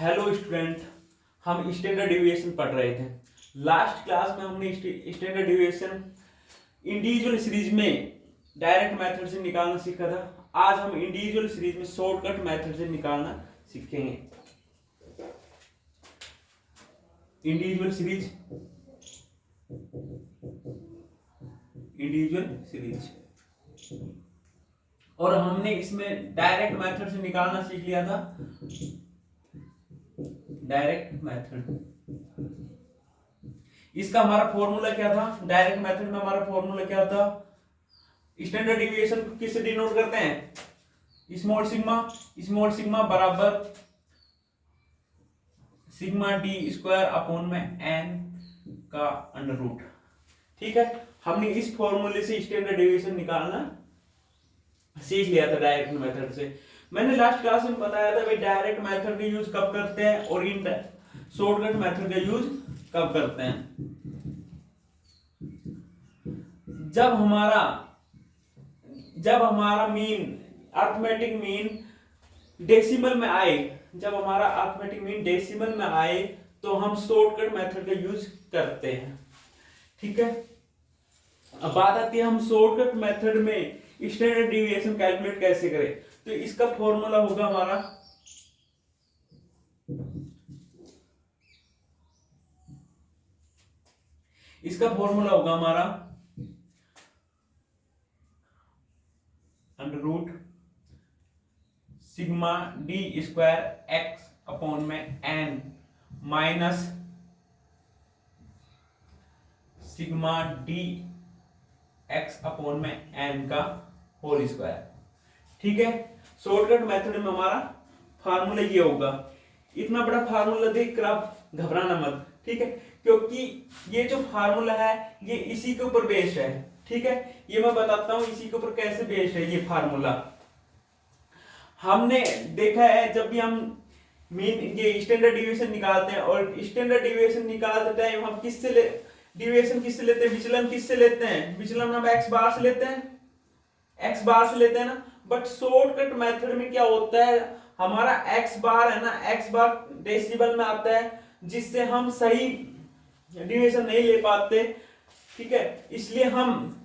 Hello student, हम standard deviation पढ़ रहे थे। लास्ट क्लास में हमने स्टैंडर्ड डेविएशन इंडिविजुअल सीरीज में डायरेक्ट मेथड से निकालना सीखा था। आज हम इंडिविजुअल सीरीज में शॉर्टकट मेथड से निकालना सीखेंगे। इंडिविजुअल सीरीज और हमने इसमें डायरेक्ट मेथड से निकालना सीख लिया था। डायरेक्ट मेथड, इसका हमारा फॉर्मूला क्या था? डायरेक्ट मेथड में हमारा फॉर्मूला क्या था? स्टैंडर्ड डेविएशन को किससे डिनोट करते हैं? स्मॉल सिग्मा बराबर सिग्मा डी स्क्वायर अपॉन में एन का अंडर रूट। ठीक है, हमने इस फॉर्मूले से स्टैंडर्ड डेविएशन निकालना सीख लिया था डायरेक्ट मेथड से। मैंने लास्ट क्लास में बताया था भाई डायरेक्ट मेथड का यूज कब करते हैं और इन शॉर्टकट मेथड का यूज कब करते हैं। जब हमारा मीन अरिथमेटिक मीन डेसिमल में आए, जब हमारा अरिथमेटिक मीन डेसिमल में आए तो हम शॉर्टकट मेथड का यूज करते हैं। ठीक है, अब बात आती है हम शॉर्टकट मेथड में स्टैंडर्ड डेविएशन कैलकुलेट कैसे करें। तो इसका फॉर्मूला होगा हमारा under root sigma D square x upon में N minus sigma D x upon में एन का होल स्क्वायर। ठीक है, शॉर्टकट मेथड में हमारा फार्मूला ये होगा। इतना बड़ा फार्मूला देखकर आप घबराना मत, ठीक है, क्योंकि ये जो फार्मूला है ये इसी के ऊपर बेस्ड है। ठीक है, ये मैं बताता हूं इसी के ऊपर कैसे बेस्ड है ये फार्मूला। हमने देखा है जब भी हम मीन ये स्टैंडर्ड डेविएशन निकालते हैं और स्टैंडर्ड डेविएशन निकालते टाइम हम डेविएशन किससे लेते हैं? विचलन किससे लेते हैं? विचलन हम एक्स बार से लेते हैं ना। बट शॉर्टकट मेथड में क्या होता है, हमारा एक्स बार है ना, एक्स बार डेसिमल में आता है, जिससे हम सही डेविएशन नहीं ले पाते। ठीक है, इसलिए हम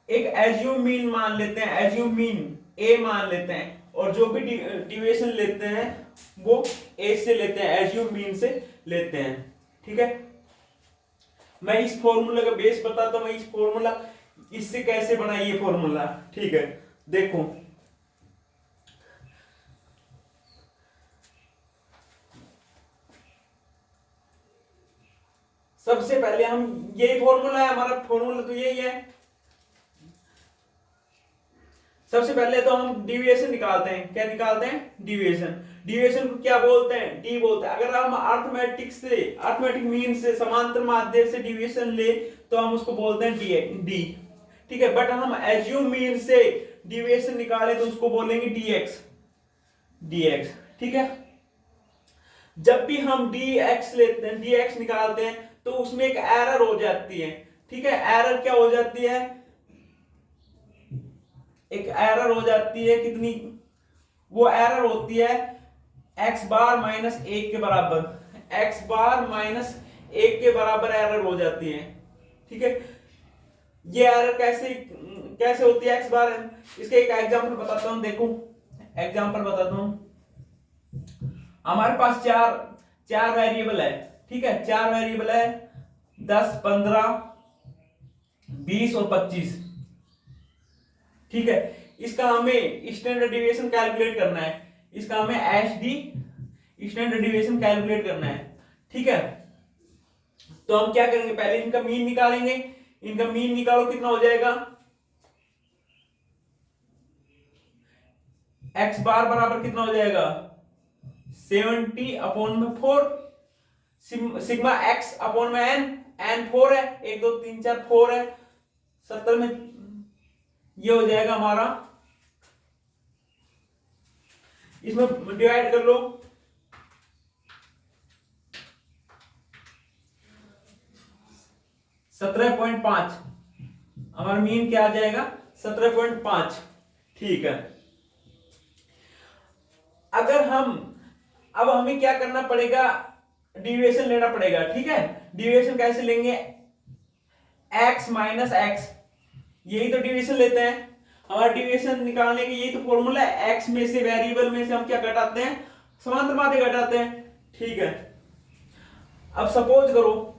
एक एज्यूम मीन मान लेते हैं, एज्यूम मीन ए मान लेते हैं और जो भी डेविएशन लेते हैं वो ए से लेते हैं, एज्यूम मीन से लेते हैं। ठीक है, मैं इस फॉर्मूला का बेस बताता हूं, इस फॉर्मूला इससे कैसे बना ये फॉर्मूला। ठीक है, देखो सबसे पहले हम यही फॉर्मूला है, हमारा फॉर्मूला तो यही है। सबसे पहले तो हम डेविएशन निकालते हैं। क्या निकालते हैं? डेविएशन को क्या बोलते हैं? डी बोलते हैं। अगर हम अरिथमेटिक मीन से समांतर माध्य से डेविएशन ले तो हम उसको बोलते हैं डी। ठीक है, बट हम एज्यूम मीन से डेविएशन निकाले तो उसको बोलेंगे डीएक्स। ठीक है, जब भी हम डीएक्स निकालते हैं तो उसमें एक एरर हो जाती है। ठीक है, एरर क्या हो जाती है? एक एरर हो जाती है कितनी? वो एरर होती है एक्स बार माइनस 1 के बराबर। एक्स बार माइनस 1 के बराबर एरर हो जाती है। ठीक है, ये एरर कैसे होती है एक्स बार? इसका एक एग्जांपल बताता हूं, देखो एग्जांपल बताता हूं। हमारे पास चार वेरिएबल है। ठीक है, 4 वेरिएबल है 10, 15, 20 और 25। ठीक है, इसका हमें स्टैंडर्ड डेविएशन कैलकुलेट करना है। इसका हमें एसडी स्टैंडर्ड डेविएशन कैलकुलेट करना है। ठीक है, तो हम क्या करेंगे? पहले इनका मीन निकालेंगे। इनका मीन निकालो, कितना हो जाएगा? एक्स बार बराबर कितना हो जाएगा? 70 अपॉन में 4 सिग्मा एक्स अपॉन में एन 4 है, 1 2 3 4 4 है, 70 में ये हो जाएगा हमारा। इसमें डिवाइड कर लो, 17.5। हमारा मीन क्या आ जाएगा? 17.5। ठीक है, अगर हम अब हमें क्या करना पड़ेगा, डिविएशन लेना पड़ेगा। ठीक है, डिविएशन कैसे लेंगे, x माइनस एक्स, यही तो डिविएशन लेते हैं। हमारा डिविएशन निकालने की यही तो फॉर्मूला है, x में से, वेरिएबल में से हम क्या घटाते हैं, समांतर माध्य घटाते हैं। ठीक है, अब सपोज करो,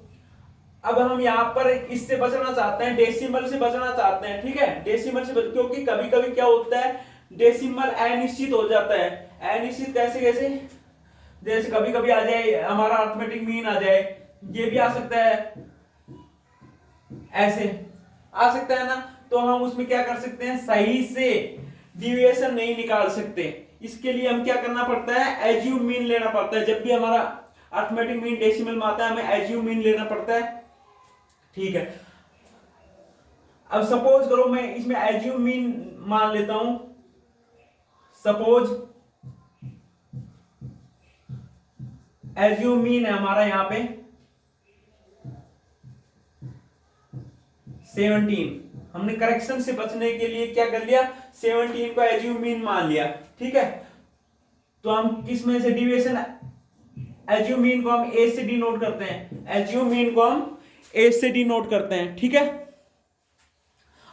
अब हम यहाँ पर इससे बचना चाहते हैं, डेसिमल से बचना चाहते हैं। ठीक है, डेसिमल से क्योंकि कभी कभी क्या होता है, डेसिमल अनिश्चित हो जाता है। अनिश्चित कैसे कैसे, जैसे कभी कभी आ जाए हमारा अरिथमेटिक मीन आ जाए, ये भी आ सकता है, ऐसे आ सकता है ना। तो हम उसमें क्या कर सकते हैं, सही से डिविएशन नहीं निकाल सकते। इसके लिए हम क्या करना पड़ता है, एज्यूम मीन लेना पड़ता है। जब भी हमारा अरिथमेटिक मीन डेसिमल में आता है, हमें एज्यूम मीन लेना पड़ता है। ठीक है, अब सपोज करो मैं इसमें एज्यूम मीन मान लेता हूं, सपोज एज्यूम मीन है हमारा यहां पे 17। हमने करेक्शन से बचने के लिए क्या कर लिया, 17 को एज्यूम मीन मान लिया। ठीक है, तो हम किस में से डिविएशन, एज्यूम मीन को हम ए से डिनोट करते हैं, एज्यूम मीन को हम ए से डिनोट करते हैं। ठीक है,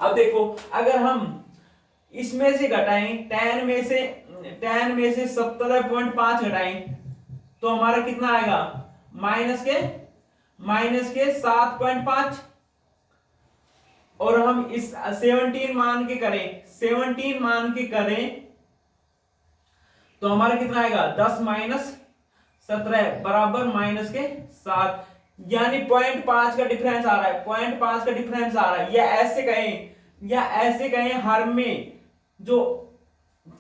अब देखो अगर हम इसमें से घटाएं, 10 में से 17.5 घटाएं तो हमारा कितना आएगा, माइनस के 7.5। और हम इस 17 मान के करें तो हमारा कितना आएगा, 10 माइनस 17 बराबर माइनस के 7, यानी 0.5 का डिफरेंस आ रहा है, 0.5 का डिफरेंस आ रहा है। या ऐसे कहें हर में जो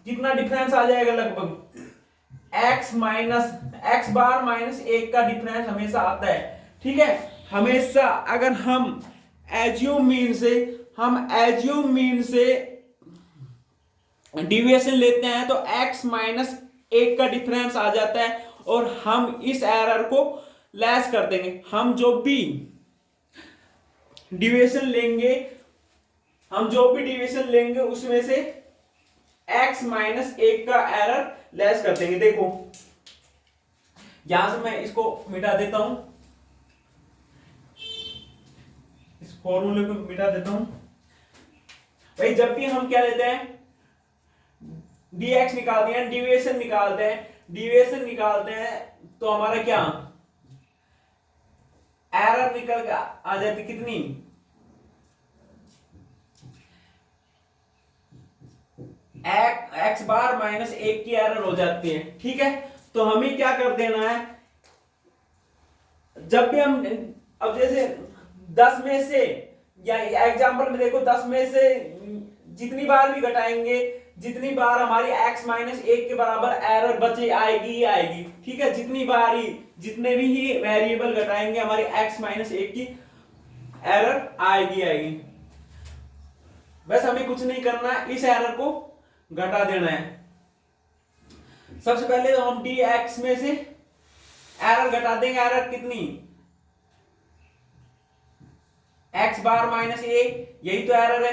कितना डिफरेंस आ जाएगा, लगभग x बार माइनस 1 का डिफरेंस हमेशा आता है। ठीक है, हमेशा अगर हम एज्यूम मीन से डिविएशन लेते हैं तो x माइनस 1 का डिफरेंस आ जाता है और हम इस एरर को लेस कर देंगे। हम जो भी डिविएशन लेंगे उसमें से x माइनस 1 का एरर लेस कर देंगे। देखो यहां से मैं इसको मिटा देता हूं, इस फॉर्मूले को मिटा देता हूं भाई। जब भी हम क्या लेते हैं, dx निकालते हैं, डिविएशन निकालते हैं तो हमारा क्या एरर निकल आ जाती, कितनी, x बार माइनस 1 की एरर हो जाती है। ठीक है, तो हमें क्या कर देना है, जब भी हम, अब जैसे 10 में से, या एग्जांपल में देखो 10 में से जितनी बार भी घटाएंगे, जितनी बार हमारी x माइनस 1 के बराबर एरर बचे आएगी। ठीक है, जितने भी ही वेरिएबल घटाएंगे हमारी x माइनस 1 की एरर आएगी। बस हमें कुछ नहीं करना, इस एरर को घटा देना है। सबसे पहले तो हम dx में से एरर घटा देंगे, एरर कितनी, x बार माइनस 1, यही तो एरर है।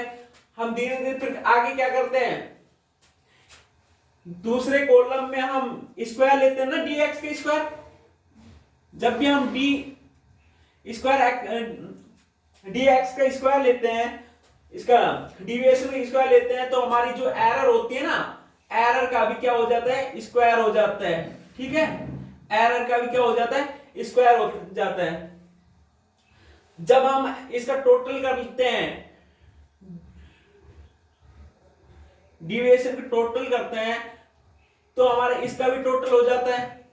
हम धीरे धीरे फिर आगे क्या करते हैं, दूसरे कॉलम में हम स्क्वायर लेते हैं ना, dx के स्क्वायर। जब भी हम dx का स्क्वायर लेते हैं, इसका डिविएशन का स्क्वायर लेते हैं तो हमारी जो एरर होती है ना, एरर का भी क्या हो जाता है, स्क्वायर हो जाता है। ठीक है, एरर का भी क्या हो जाता है, स्क्वायर हो जाता है। जब हम इसका टोटल करते हैं, डिविएशन का टोटल करते हैं तो हमारे इसका भी टोटल हो जाता है,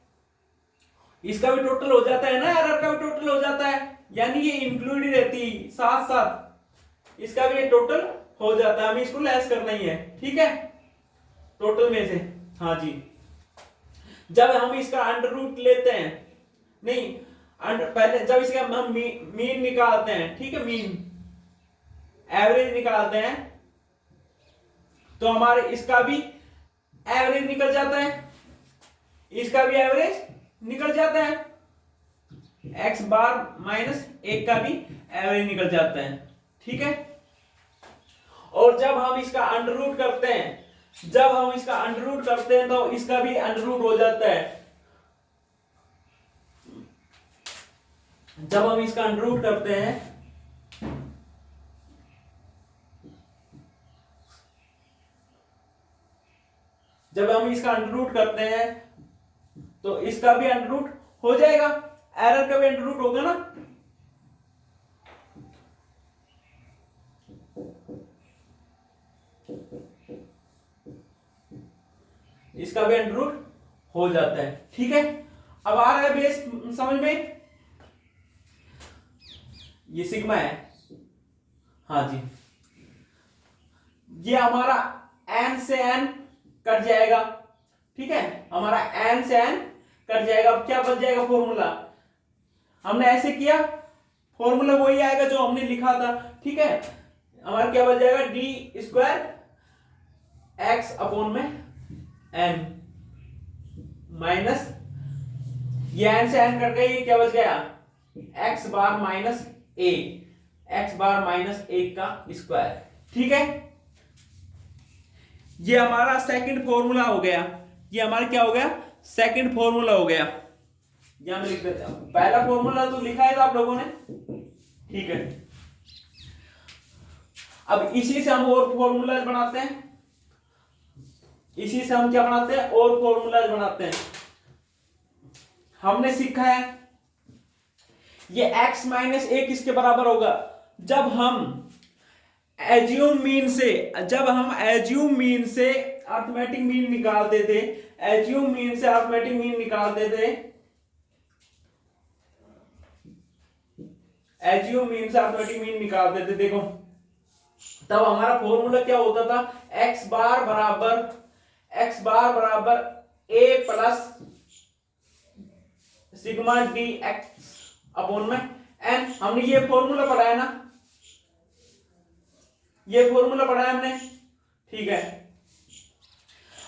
इसका भी टोटल हो जाता है ना, एरर का भी टोटल हो जाता है, यानी ये इंक्लूड ही रहती, साथ साथ इसका भी टोटल हो जाता है। हमें इसको लेस करना ही है। ठीक है, टोटल में से, हाँ जी। जब हम इसका अंडर रूट लेते हैं, नहीं पहले जब इसका हम मीन निकालते हैं, ठीक है, मीन एवरेज निकालते हैं तो हमारे इसका भी एवरेज निकल जाता है, इसका भी एवरेज निकल जाता है, x बार माइनस 1 का भी एवरेज निकल जाता है। ठीक है, और जब हम इसका अंडर रूट करते हैं तो इसका भी अंडर रूट हो जाता है। जब हम इसका अंडर रूट करते हैं, जब हम इसका अंडर रूट करते हैं तो इसका भी अंडर रूट हो जाएगा, एरर का भी अंडर रूट होगा ना। इसका भी अंडर रूट हो जाता है। ठीक है, अब आ रहा है बेस समझ में, ये सिग्मा है। हाँ जी, ये हमारा n से n कट जाएगा। ठीक है, हमारा n से n कट जाएगा। अब क्या बच जाएगा फॉर्मूला, हमने ऐसे किया, फॉर्मूला वही आएगा जो हमने लिखा था। ठीक है, हमारा क्या बच जाएगा, डी स्क्वायर एक्स अपॉन में n माइनस, ये n से n कट गई, ये क्या बच गया, x bar minus a, x bar minus 1 का स्क्वायर। ठीक है, ये हमारा सेकंड फॉर्मूला हो गया। ये हमारा क्या हो गया, सेकंड फॉर्मूला हो गया। यहां में लिख देते हैं, पहला फॉर्मूला तो लिखा है था आप लोगों ने। ठीक है, अब इसी से हम और फॉर्मूलाज बनाते हैं, इसी से हम क्या बनाते हैं, और फॉर्मूलाज बनाते हैं। हमने सीखा है ये x माइनस a किसके बराबर होगा, जब हम एज्यूम मीन से, जब हम एज्यूम मीन से अर्थमेटिक मीन निकालते थे, एज्यूम मीन से अर्थमेटिक मीन निकालते थे, एज्यूम मीन से अर्थमेटिक मीन निकालते थे, देखो तब हमारा फॉर्मूला क्या होता था, x बार बराबर a plus sigma D x upon में n। हमने ये फॉर्मूला पढ़ा है ना, ये फॉर्मूला पढ़ा है हमने। ठीक है,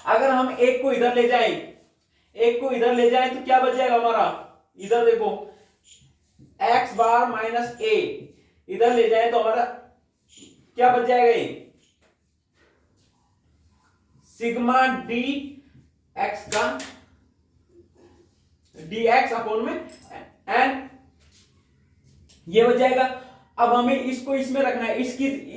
अगर हम एक को इधर ले जाएं, एक को इधर ले जाएं तो क्या बच जाएगा हमारा, इधर देखो x बार माइनस a, इधर ले जाएं तो हमारा क्या बच जाएगा, ये सिग्मा डी एक्स का डी एक्स अपॉन में n, ये बच जाएगा। अब हमें इसको इसमें रखना है,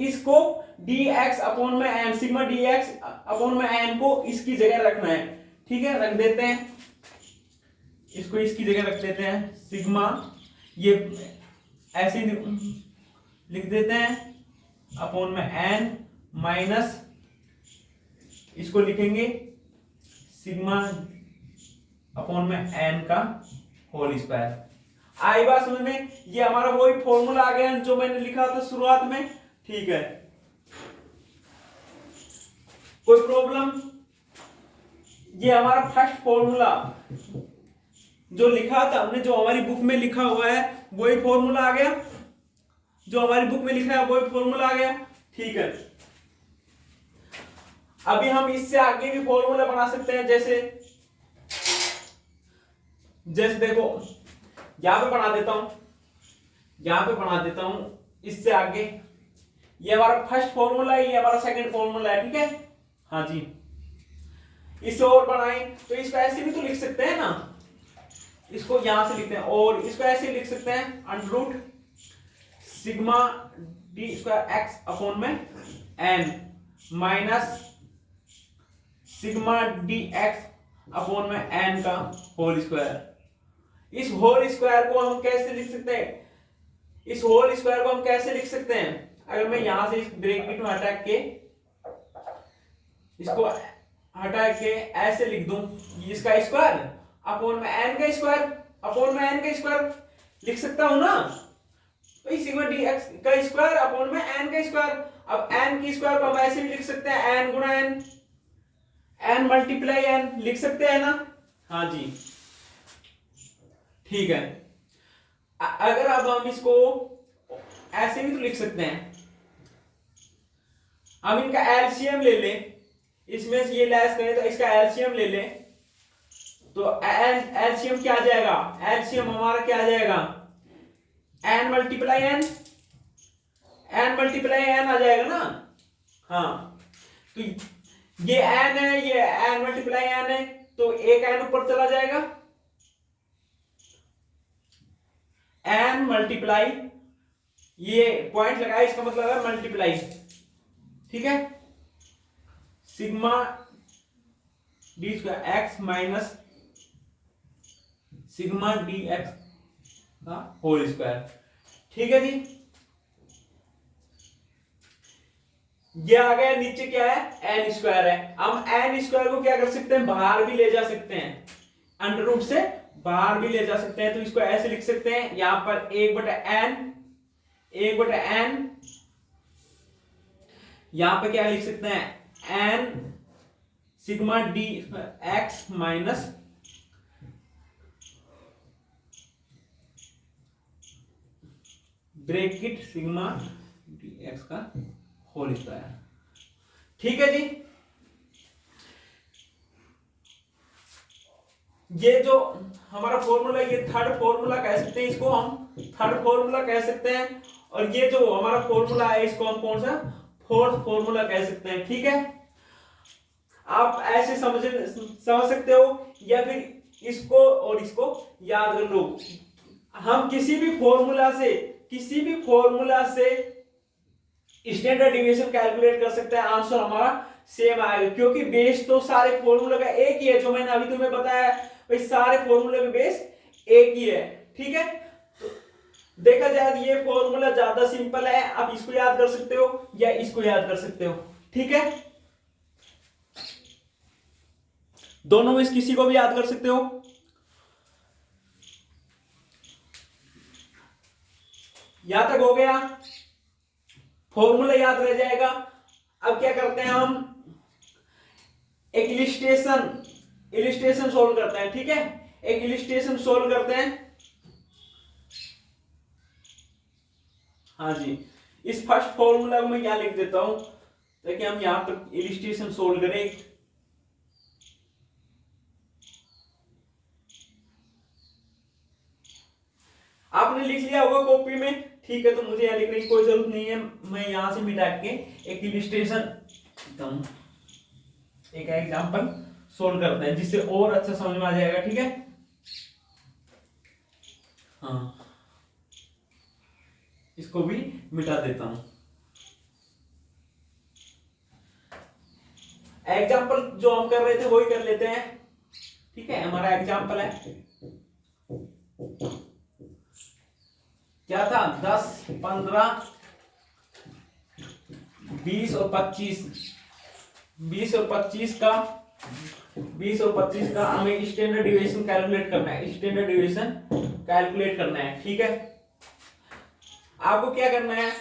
इसको dx अपॉन में n, सिग्मा dx अपॉन में n को इसकी जगह रखना है। ठीक है, रख देते हैं, इसको इसकी जगह रख देते हैं, सिग्मा ये ऐसे लिख देते हैं अपॉन में n माइनस, इसको लिखेंगे सिग्मा अपॉन में n का होल स्क्वायर। आई बात समझ में, ये हमारा वही फॉर्मूला आ गया जो मैंने लिखा था शुरुआत में। ठीक है, कोई प्रॉब्लम, ये हमारा फर्स्ट फॉर्मूला जो लिखा था हमने, जो हमारी बुक में लिखा हुआ है वही फॉर्मूला आ गया, जो हमारी बुक में लिखा है वही फॉर्मूला आ गया। ठीक है, अभी हम इससे आगे भी फॉर्मूला बना सकते हैं, जैसे देखो यहां पे बना देता हूं, यहां पे बना देता हूं इससे आगे, ये हमारा फर्स्ट फॉर्मूला है, ये हमारा सेकंड फॉर्मूला है। ठीक है, हाँ जी, इसे और बनाएं तो इसको ऐसे भी तो लिख सकते हैं ना, इसको यहां से लिखते हैं, और इसको ऐसे लिख सकते हैं, under root sigma D square x upon में n minus sigma D x upon में n का होल स्क्वायर। इस होल स्क्वायर को हम कैसे लिख सकते हैं, इस होल स्क्वायर को हम कैसे लिख सकते हैं, अगर मैं यहां से इस ब्रैकेट में हटा के, इसको हटा के ऐसे लिख दूं, इसका स्क्वायर अपॉन में n का स्क्वायर, अपॉन में n का स्क्वायर लिख सकता हूं ना, तो सिग्मा डी एक्स का स्क्वायर अपॉन में n का स्क्वायर। अब n की स्क्वायर को हम ऐसे भी लिख सकते हैं, n गुणा n, n मल्टीप्लाई n लिख सकते हैं ना। हाँ जी, ठीक है, अगर अब हम इसको ऐसे भी तो लिख सकते हैं, हम इनका एलसीएम ले लें, इसमें से ये लेस करें तो इसका एलसीएम ले लें, तो एलसीएम क्या आ जाएगा, एलसीएम हमारा क्या आ जाएगा, n multiply n, n multiply n आ जाएगा ना। हाँ, तो ये n है, ये n मल्टीप्लाई n है, तो एक n ऊपर चला जाएगा, एन मल्टीप्लाई, ये पॉइंट लगाया इसका मतलब है मल्टीप्लाई, ठीक है, sigma D square x minus sigma D x का होल स्क्वायर, ठीक है जी। ये आ गया, नीचे क्या है एन स्क्वायर है। हम एन स्क्वायर को क्या कर सकते हैं, बाहर भी ले जा सकते हैं, अंडर रूट से बाहर भी ले जा सकते हैं, तो इसको ऐसे लिख सकते हैं यहां पर 1/n, 1/n, यहां पे क्या लिख सकते हैं n sigma D x minus bracket sigma D x का होल स्क्वायर, ठीक है जी। ये जो हमारा फॉर्मूला, ये थर्ड फॉर्मूला कह सकते हैं, इसको हम थर्ड फॉर्मूला कह सकते हैं, और ये जो हमारा फॉर्मूला है इसको हम कौन सा फोर्थ फॉर्मूला कह सकते हैं, ठीक है। आप ऐसे समझ सकते हो, या फिर इसको और इसको याद कर लो। हम किसी भी फॉर्मूला से स्टैंडर्ड डिविएशन कैलकुलेट कर सकते हैं, आंसर हमारा सेम आएगा, क्योंकि बेस तो सारे फॉर्मूले का एक ही है, जो मैंने अभी तुम्हें बताया भाई सारे फॉर्मूले का बेस एक ही है, ठीक है। तो देखा जाए ये फॉर्मूला ज्यादा सिंपल है, आप इसको याद कर सकते हो या इसको याद कर सकते हो, ठीक है, दोनों में से किसी को भी याद कर सकते हो। यहां तक हो गया, फॉर्मूला याद रह जाएगा। अब क्या करते हैं, हम एक इलिस्ट्रेशन सोल्व करते हैं, ठीक है, एक इलिस्ट्रेशन सोल्व करते हैं। हाँ जी, इस फर्स्ट फॉर्मूला को मैं क्या लिख देता हूं ताकि हम यहां पर इलिस्ट्रेशन सोल्व करें। आपने लिख लिया होगा कॉपी में, ठीक है, तो मुझे यहां लिखने की कोई जरूरत नहीं है, मैं यहां से मिटा के एक इलिस्ट्रेशन, एक एग्जांपल सोल्व करते हैं जिससे और अच्छा समझ में आ जाएगा, ठीक है। हाँ, इसको भी मिटा देता हूं। एग्जांपल जो हम कर रहे थे वही कर लेते हैं, ठीक है। हमारा एग्जांपल है क्या था, 10, 15, 20 और 25, 20 और 25 का हमें स्टैंडर्ड डिविएशन कैलकुलेट करना है, स्टैंडर्ड डिविएशन कैलकुलेट करना है, ठीक है। आपको क्या करना है,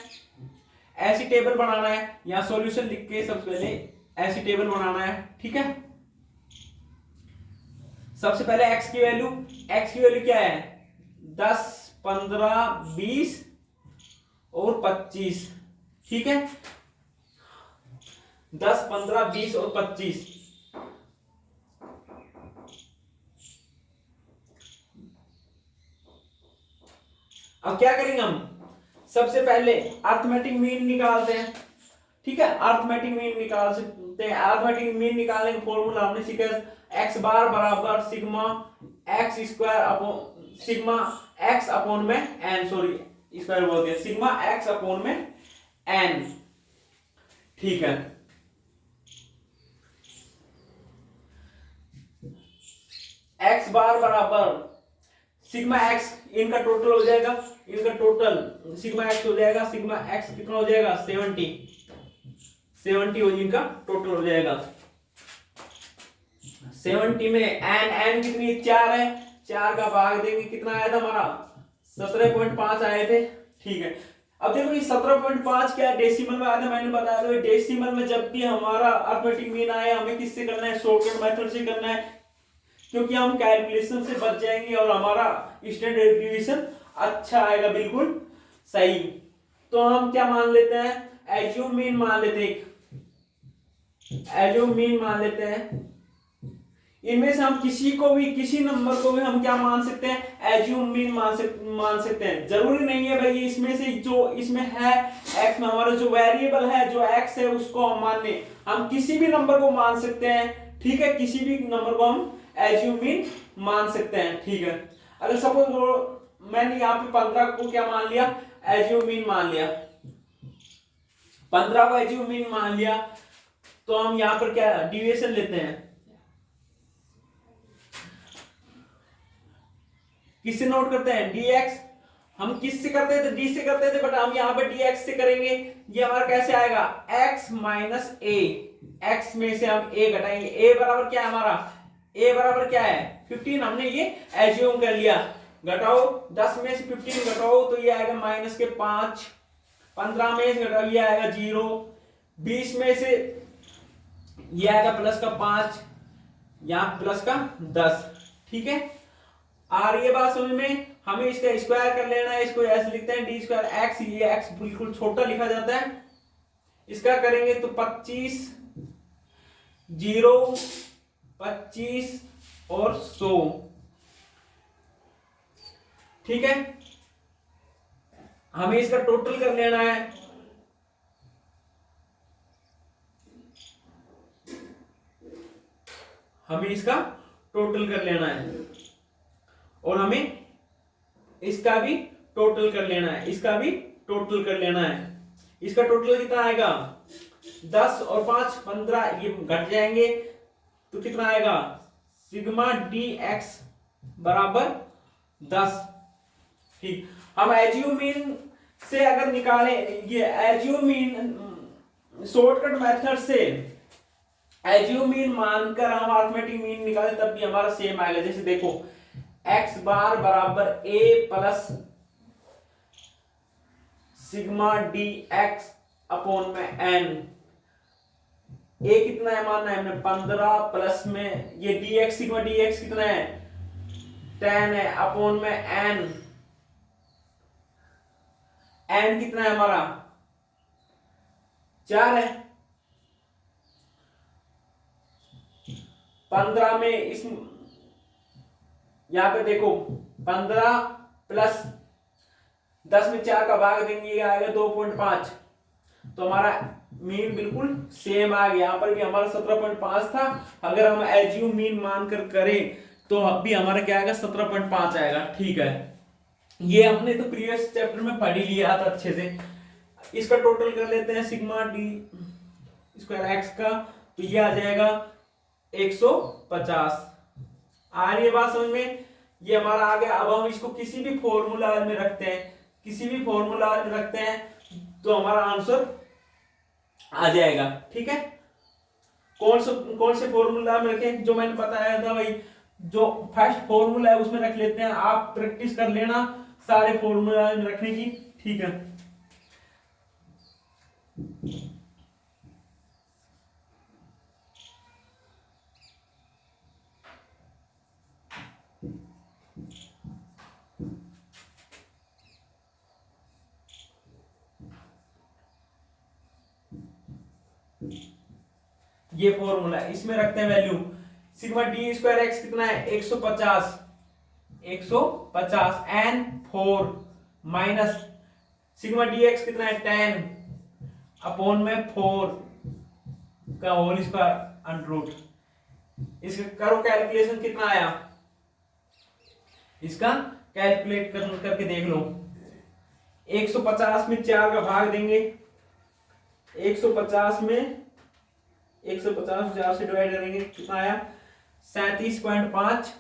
ऐसी टेबल बनाना है, यहां सॉल्यूशन लिख के सबसे पहले ऐसी टेबल बनाना है, ठीक है। सबसे पहले x की वैल्यू क्या है, 10, 15, 20 और 25, ठीक है, 10, 15, 20 और 25। अब क्या करेंगे हम, सबसे पहले अरिथमेटिक मीन निकालते हैं, ठीक है, अरिथमेटिक मीन निकाल सकते हैं। अरिथमेटिक मीन निकालने का फॉर्मूला हमने सीखा, x बार बराबर sigma x square upon sigma x upon में n, सॉरी स्क्वायर बोल दिया, सिग्मा एक्स अपॉन में n, ठीक है। x बार बराबर सिग्मा एक्स, इनका टोटल हो जाएगा, इनका टोटल सिग्मा एक्स हो जाएगा, सिग्मा एक्स कितना हो जाएगा 70 हो, इनका टोटल हो जाएगा 70 में एन कितनी 4 है, 4 का भाग देंगे कितना आया था हमारा 17.5 आए थे, ठीक है। अब देखो ये 17.5 क्या डेसिमल में आया था, मैंने बताया था डेसिमल में जब भी हमारा अरिथमेटिक मीन आए हमें किससे करना है, शॉर्टकट मेथड से करना है, क्योंकि हम कैलकुलेशन से बच जाएंगे और हमारा स्टैंडर्ड डिविएशन अच्छा आएगा, बिल्कुल सही। तो हम क्या मान लेते हैं, एज्यूम मीन मान लेते हैं, एज्यूम मीन मान लेते हैं। इनमें से हम किसी नंबर को भी हम क्या मान सकते हैं, एज्यूम मीन मान सकते हैं। जरूरी नहीं है भाई इसमें से जो इसमें है एक्स में हमारा जो वेरिएबल है, जो एक्स है उसको हम मान लें, हम किसी भी नंबर को मान सकते हैं, ठीक है, किसी भी नंबर को हम एज्यूम मीन मान सकते हैं, ठीक है। अगर सपोज मैंने यहाँ पे 15 को क्या मान लिया, एज्यूम मीन मान लिया, 15 को एज्यूम मीन मान लिया, तो हम यहाँ पर क्या डिविएशन लेते हैं, किससे नोट करते हैं, dx। हम किससे करते थे, d से करते थे, बट हम यहाँ पे dx से करेंगे। ये हमारा कैसे आएगा, x माइनस ए, x में से हम a घटाएंगे, a बराबर क्या है हमारा, a बराबर क्या है 15, हमने ये एज्यूम कर लिया। घटाओ 10 में से 15 घटाओ तो ये आएगा माइनस के 5, 15 में से घटाओ ये आएगा 0, 20 में से ये आएगा प्लस का 5, यहाँ प्लस का 10। ठीक है, आ रही है बात समझ में। हमें इसका स्क्वायर कर लेना है, इसको ऐसे लिखते हैं डी स्क्वायर एक्स, ये एक्स बिल्कुल छोटा लिखा जाता है। इसका करेंगे तो 25, 0, 25 और 100। ठीक है, हमें इसका टोटल कर लेना है। हमें इसका टोटल कर लेना है और हमें इसका भी टोटल कर लेना है, इसका भी टोटल कर लेना है। इसका टोटल कितना आएगा, 10 और 5 15, ये घट जाएंगे तो कितना आएगा, सिग्मा डी एक्स बराबर 10। ठीक, हम एज्यूम मीन से अगर निकालें, ये एज्यूम मीन शॉर्टकट मेथड से एज्यूम मीन मानकर हम अरिथमेटिक मीन निकालें तब भी हमारा सेम आएगा। जैसे देखो x बार बराबर a plus sigma D x upon में n, a कितना है मानना है हमने 15 प्लस में ये dx, सिग्मा dx कितना है 10 है, अपॉन में n, n कितना है हमारा 4 है। 15 में इस यहां पे देखो 15 प्लस 10 में 4 का भाग देंगे, ये आएगा 2.5, तो हमारा मीन बिल्कुल सेम आ गया। यहाँ पर भी हमारा 17.5 था, अगर हम एज्यूम मीन मानकर करें तो अब भी हमारा क्या आएगा 17.5 आएगा। ठीक है, ये हमने तो प्रीवियस चैप्टर में पढ़ ही लिया था अच्छे से। इसका टोटल कर लेते हैं सिग्मा डी स्क्वायर एक्स का, तो ये आ जाएगा 150। आ रही है बात समझ में, ये हमारा आ गया। अब हम इसको किसी भी फॉर्मूला में रखते हैं, किसी भी फॉर्मूला में रखते हैं तो हमारा आंसर आ जाएगा। ठीक है, कौन से फॉर्मूला में रखें, जो मैंने बताया था भाई, जो फर्स्ट फॉर्मूला है उसमें रख लेते हैं। आप प्रैक्टिस कर लेना सारे फॉर्मूला में रखने की। ठीक है, ये फॉर्मूला इसमें रखते हैं value. Sigma D square x कितना है 150, 150 n 4 minus sigma D x कितना है 10 अपॉन में 4 का होल स्क्वायर अंडर रूट। इसका करो कैलकुलेशन, कितना आया, इसका कैलकुलेट करके देख लो। 150 में 4 का भाग देंगे, 150 में 150 4 से डिवाइड करेंगे, कितना आया 37.5।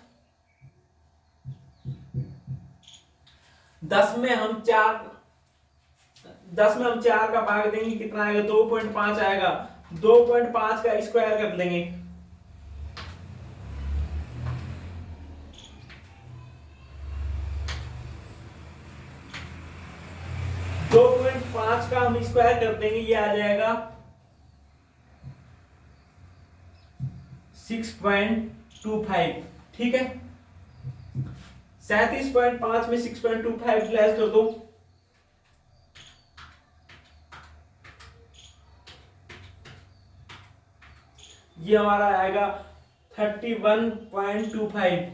10 में हम 4 का भाग देंगे, कितना आएगा 2.5 आएगा। 2.5 का स्क्वायर कर लेंगे, का हम स्क्वायर कर देंगे, ये आ जाएगा 6.25। ठीक है, 37.5 में 6.25 लेस कर दो, ये हमारा आएगा 31.25।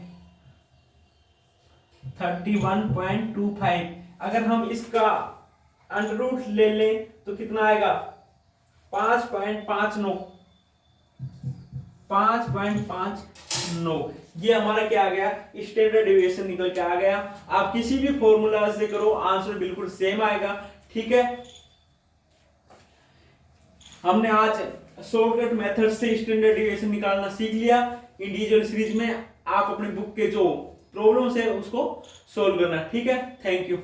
31.25 अगर हम इसका अंडर रूट ले लें तो कितना आएगा 5.59। 5.59। ये हमारा क्या आ गया, स्टैंडर्ड डेविएशन निकल के आ गया। आप किसी भी फॉर्मूला से करो आंसर बिल्कुल सेम आएगा। ठीक है, हमने आज शॉर्टकट मेथड से स्टैंडर्ड डेविएशन निकालना सीख लिया। इंडिविजुअल सीरीज में आप अपनी बुक के जो प्रॉब्लम्स है उसको सोल्व करना। ठीक है, थैंक यू।